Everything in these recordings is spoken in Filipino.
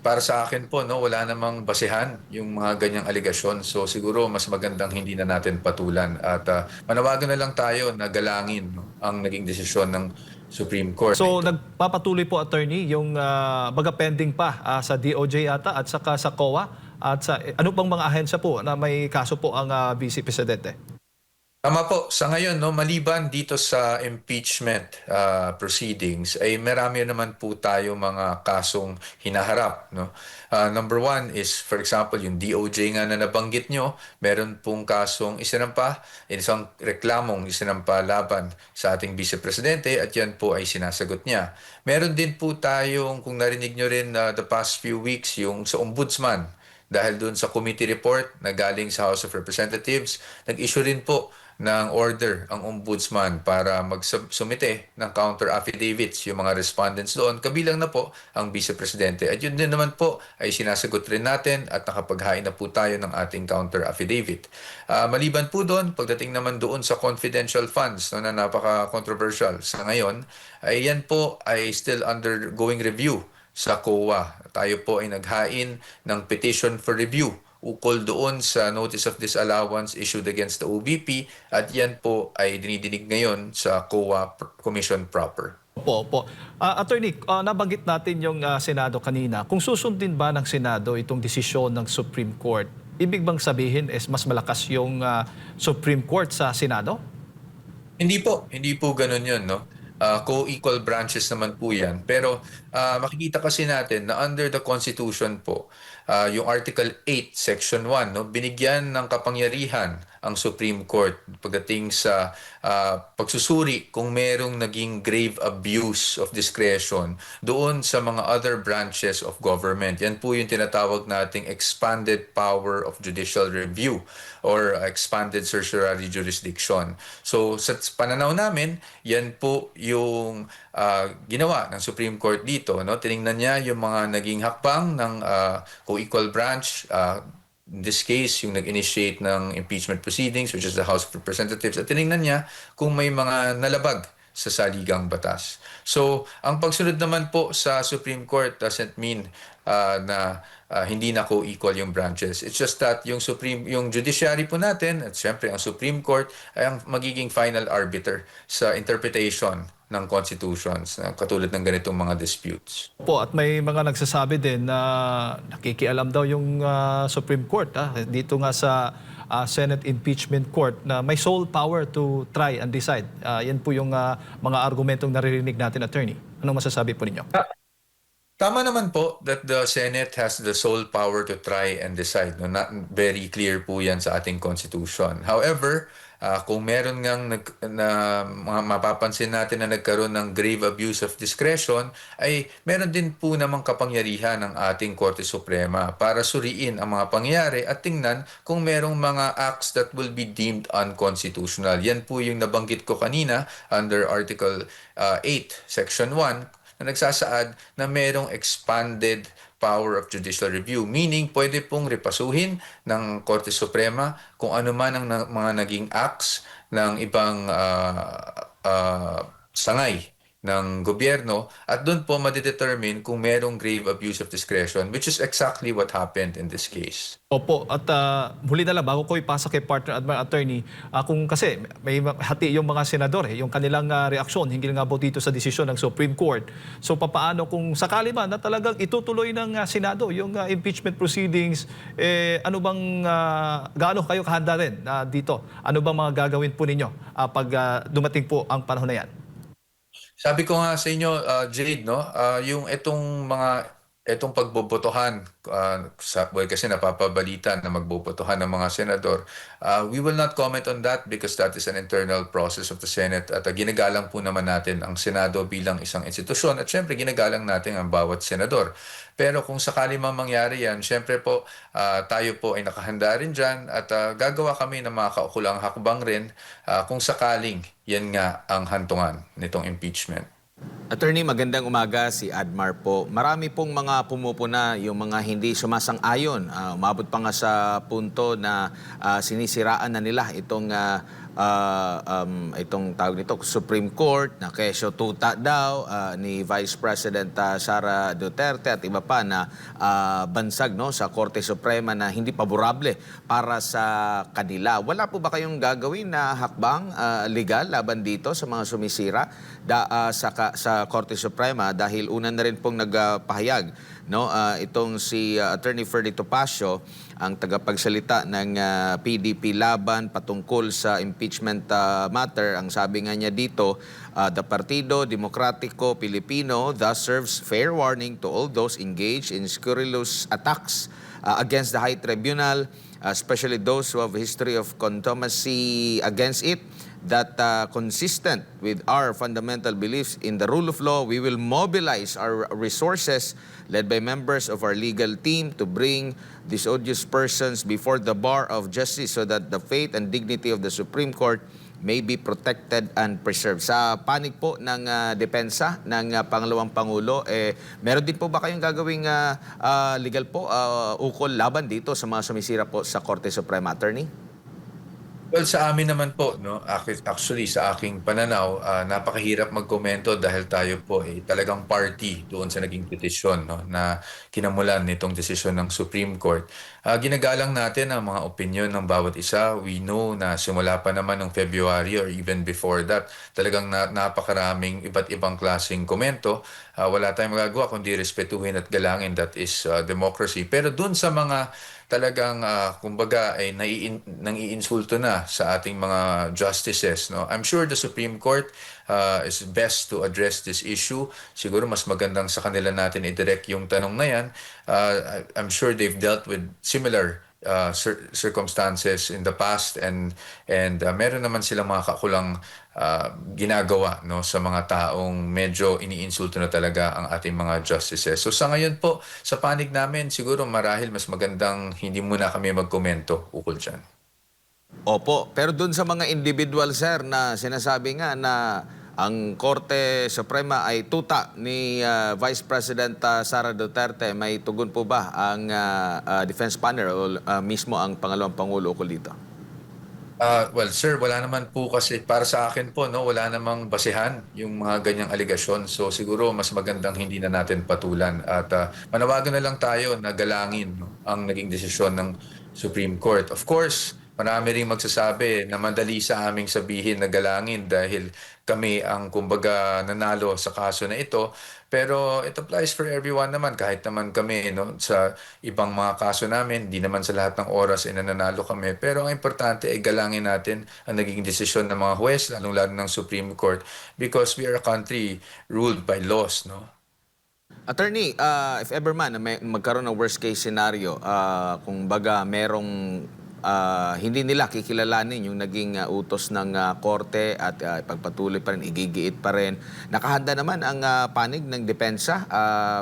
para sa akin po, no, wala namang basehan yung mga ganyang aligasyon. So siguro mas magandang hindi na natin patulan at manawagan na lang tayo na galangin, no, ang naging desisyon ng Supreme Court na So ito. nagpapatuloy po, attorney, yung baga pending pa sa DOJ ata at saka sa COA at sa ano pang mga ahensya po na may kaso po ang Vice Presidente? Tama po. Sa ngayon, no, maliban dito sa impeachment proceedings, ay marami naman po tayo mga kasong hinaharap. No? Number one is, for example, yung DOJ nga na nabanggit nyo, meron pong kasong isinampa, isang reklamong isinampa laban sa ating Vice Presidente at yan po ay sinasagot niya. Meron din po tayong, kung narinig nyo rin the past few weeks, yung sa Ombudsman. Dahil doon sa committee report na galing sa House of Representatives, nag-issue rin po ng order ang ombudsman para magsumite ng counter affidavits yung mga respondents doon. Kabilang na po ang Vice Presidente. At yun din naman po ay sinasagot rin natin at nakapaghain na po tayo ng ating counter affidavit. Maliban po doon, pagdating naman doon sa confidential funds no, na napaka-controversial sa ngayon, ay yan po ay still undergoing review sa COA. Tayo po ay naghain ng petition for review ukol doon sa Notice of Disallowance issued against the OVP at yan po ay dinidinig ngayon sa COA Commission proper. Opo, opo. Attorney, nabanggit natin yung Senado kanina. Kung susundin ba ng Senado itong desisyon ng Supreme Court, ibig bang sabihin is mas malakas yung Supreme Court sa Senado? Hindi po ganun yun, no? Co-equal branches naman po yan. Pero makikita kasi natin na under the Constitution po, yung Article 8, Section 1, no, binigyan ng kapangyarihan ang Supreme Court pagdating sa pagsusuri kung merong naging grave abuse of discretion doon sa mga other branches of government. Yan po yung tinatawag nating expanded power of judicial review or expanded certiorari jurisdiction. So sa pananaw namin, yan po yung ginawa ng Supreme Court dito. No? Tiningnan niya yung mga naging hakbang ng co-equal branch, in this case, yung nag-initiate ng impeachment proceedings, which is the House of Representatives, at tiningnan niya kung may mga nalabag sa saligang batas. So, ang pagsunod naman po sa Supreme Court doesn't mean na hindi na co-equal yung branches. It's just that yung judiciary po natin, at syempre ang Supreme Court, ay ang magiging final arbiter sa interpretation ng constitutions, katulad ng ganitong mga disputes. Po, at may mga nagsasabi din na nakikialam daw yung Supreme Court dito nga sa Senate Impeachment Court na may sole power to try and decide. Yan po yung mga argumentong naririnig natin, attorney. Anong masasabi po ninyo? Tama naman po that the Senate has the sole power to try and decide. No? Not very clear po yan sa ating Constitution. However, kung meron ngang mapapansin natin na nagkaroon ng grave abuse of discretion, ay meron din po namang kapangyarihan ng ating Korte Suprema para suriin ang mga pangyayari at tingnan kung merong mga acts that will be deemed unconstitutional. Yan po yung nabanggit ko kanina under Article 8, Section 1, na nagsasaad na merong expanded power of judicial review. Meaning, pwede pong repasuhin ng Korte Suprema kung ano man ang mga naging acts ng ibang sangay ng gobyerno at doon po madedetermine kung merong grave abuse of discretion, which is exactly what happened in this case. Opo, at huli na lang, bago ko ipasa kay partner at mga attorney, kung kasi may hati yung mga senador, yung kanilang reaksyon, hinggil nga po dito sa desisyon ng Supreme Court. So papaano kung sakali man na talagang itutuloy ng Senado yung impeachment proceedings, ano bang, gaano kayo kahanda rin dito? Ano bang mga gagawin po ninyo pag dumating po ang panahon na yan? Sabi ko nga sa inyo, Jade, no, yung itong pagbobotohan, well, kasi napapabalita na magbobotohan ng mga senador, we will not comment on that because that is an internal process of the Senate at ginagalang po naman natin ang Senado bilang isang institusyon at syempre ginagalang natin ang bawat senador. Pero kung sakali mang mangyari yan, syempre po tayo po ay nakahanda rin dyan at gagawa kami ng mga kaukulang hakbang rin kung sakaling yan nga ang hantungan nitong impeachment. Attorney, magandang umaga. Si Admar po. Marami pong mga pumupuna yung mga hindi sumasang-ayon. Umabot pa nga sa punto na sinisiraan na nila itong itong tawag nito, Supreme Court, na kesyo tuta daw ni Vice President Sara Duterte at iba pa na bansag no, sa Korte Suprema na hindi paborable para sa kanila. Wala po ba kayong gagawin na hakbang legal laban dito sa mga sumisira sa Korte Suprema dahil una na rin pong nagpahayag no, itong si Attorney Ferdy Topacio, ang tagapagsalita ng PDP laban patungkol sa impeachment matter. Ang sabi nga niya dito, the Partido Demokratiko Pilipino thus serves fair warning to all those engaged in scurrilous attacks against the High Tribunal, especially those who have a history of contumacy against it, that consistent with our fundamental beliefs in the rule of law, we will mobilize our resources led by members of our legal team to bring these odious persons before the bar of justice so that the faith and dignity of the Supreme Court may be protected and preserved. Sa panig po ng depensa ng Pangalawang Pangulo, meron din po ba kayong gagawing legal po ukol laban dito sa mga sumisira po sa Korte Suprema, Attorney? Well, sa amin naman po, no, actually sa aking pananaw, napakahirap magkomento dahil tayo po talagang party doon sa naging petisyon, no, na kinamulan nitong desisyon ng Supreme Court. Ginagalang natin ang mga opinion ng bawat isa. We know na simula pa naman ng February or even before that, talagang napakaraming iba't ibang klaseng komento. Wala tayong magagawa kundi respetuhin at galangin, that is democracy. Pero doon sa mga talagang kumbaga ay nang-iinsulto na sa ating mga justices, no. I'm sure the Supreme Court is best to address this issue. Siguro mas magandang sa kanila natin i-direct yung tanong na yan. I'm sure they've dealt with similar circumstances in the past, and meron naman silang mga kakulang ginagawa, no, sa mga taong medyo iniinsulto na talaga ang ating mga justices. So sa ngayon po, sa panig namin, siguro marahil mas magandang hindi muna kami magkomento ukol dyan. Opo, pero dun sa mga individual, sir, na sinasabi nga na ang Korte Suprema ay tuta ni Vice President Sara Duterte, may tugon po ba ang defense panel o mismo ang Pangalawang Pangulo ukol dito? Well, sir, wala naman po kasi para sa akin po, no, wala namang basehan yung mga ganyang aligasyon. So siguro mas magandang hindi na natin patulan at manawagan na lang tayo na galangin, no, ang naging desisyon ng Supreme Court. Of course, marami ring magsasabi na madali sa aming sabihin na galangin dahil kami ang kumbaga nanalo sa kaso na ito. Pero it applies for everyone naman, kahit naman kami, no, sa ibang mga kaso namin, hindi naman sa lahat ng oras ay nananalo kami. Pero ang importante ay galangin natin ang naging desisyon ng mga huwes, lalong-lalo ng Supreme Court, because we are a country ruled by laws, no? Attorney, if ever man na magkaroon ng worst case scenario, kung baga merong hindi nila kikilalanin yung naging utos ng korte at ipagpatuloy pa rin, igigiit pa rin. Nakahanda naman ang panig ng depensa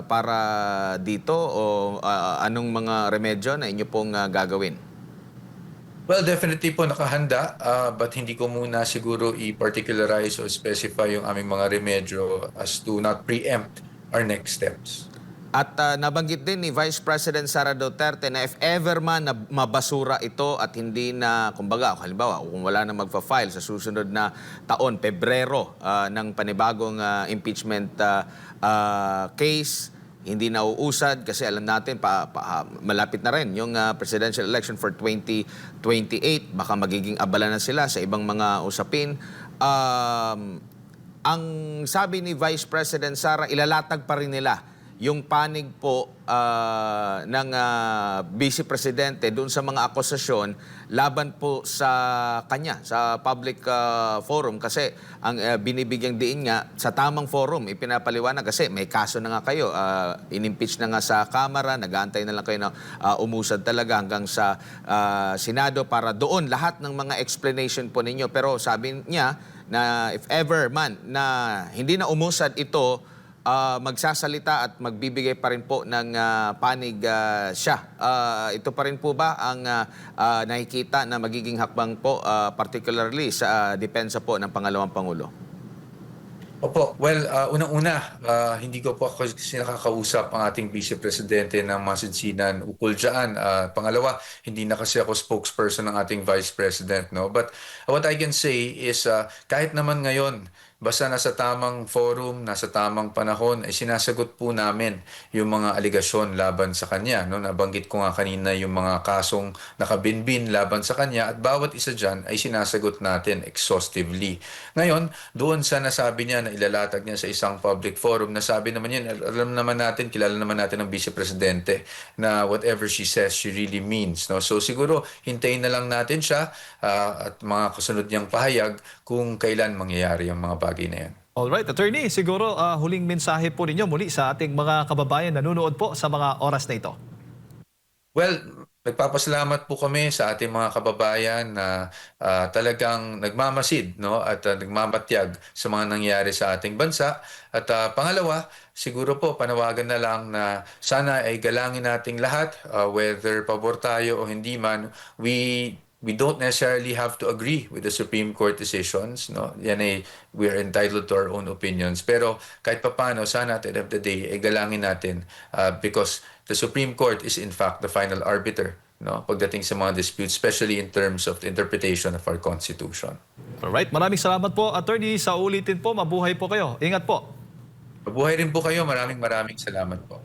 para dito o anong mga remedyo na inyo pong gagawin? Well, definitely po nakahanda, but hindi ko muna siguro i-particularize o specify yung aming mga remedyo as to not preempt our next steps. At nabanggit din ni Vice President Sara Duterte na if ever man na mabasura ito at hindi na, kumbaga, halimbawa, kung wala na magfa-file sa susunod na taon, Pebrero, ng panibagong impeachment case, hindi na uusad kasi alam natin malapit na rin yung presidential election for 2028. Baka magiging abala na sila sa ibang mga usapin. Ang sabi ni Vice President Sara, ilalatag pa rin nila yung panig po ng Vice Presidente doon sa mga akusasyon laban po sa kanya, sa public forum. Kasi ang binibigyang diin nga, sa tamang forum, ipinapaliwanag kasi may kaso na nga kayo, in-impeach na nga sa Kamara, nag-aantay na lang kayo na umusad talaga hanggang sa Senado para doon lahat ng mga explanation po ninyo. Pero sabi niya na if ever man na hindi na umusad ito, magsasalita at magbibigay pa rin po ng panig siya. Ito pa rin po ba ang nakikita na magiging hakbang po, particularly sa depensa po ng Pangalawang Pangulo? Opo, well, unang-una, hindi ko po kasi nakakausap ang ating Vice Presidente ng Masinsinan ukol dyan. Pangalawa, hindi na kasi ako spokesperson ng ating Vice President, no? But what I can say is, kahit naman ngayon, basta nasa tamang forum, nasa tamang panahon, ay sinasagot po namin yung mga aligasyon laban sa kanya, no? Nabanggit ko nga kanina yung mga kasong nakabinbin laban sa kanya at bawat isa dyan ay sinasagot natin exhaustively. Ngayon, doon sa nasabi niya na ilalatag niya sa isang public forum, nasabi naman yun, alam naman natin, kilala naman natin ng Vice Presidente na whatever she says, she really means. No? So siguro, hintayin na lang natin siya at mga kasunod niyang pahayag kung kailan mangyayari ang mga bagay na yan. Alright, attorney, siguro huling mensahe po ninyo muli sa ating mga kababayan na nanonood po sa mga oras na ito. Well, nagpapasalamat po kami sa ating mga kababayan na talagang nagmamasid, no, at nagmamatyag sa mga nangyayari sa ating bansa. At pangalawa, siguro po panawagan na lang na sana ay galangin nating lahat, whether pabor tayo o hindi man, we don't necessarily have to agree with the Supreme Court decisions, no? Yan ay we are entitled to our own opinions. Pero kahit papaano, sana at the end of the day ay galangin natin because the Supreme Court is in fact the final arbiter, no? Pagdating sa mga disputes, especially in terms of the interpretation of our Constitution. Alright, maraming salamat po, attorney. Sa ulitin po, mabuhay po kayo. Ingat po. Mabuhay rin po kayo. Maraming salamat po.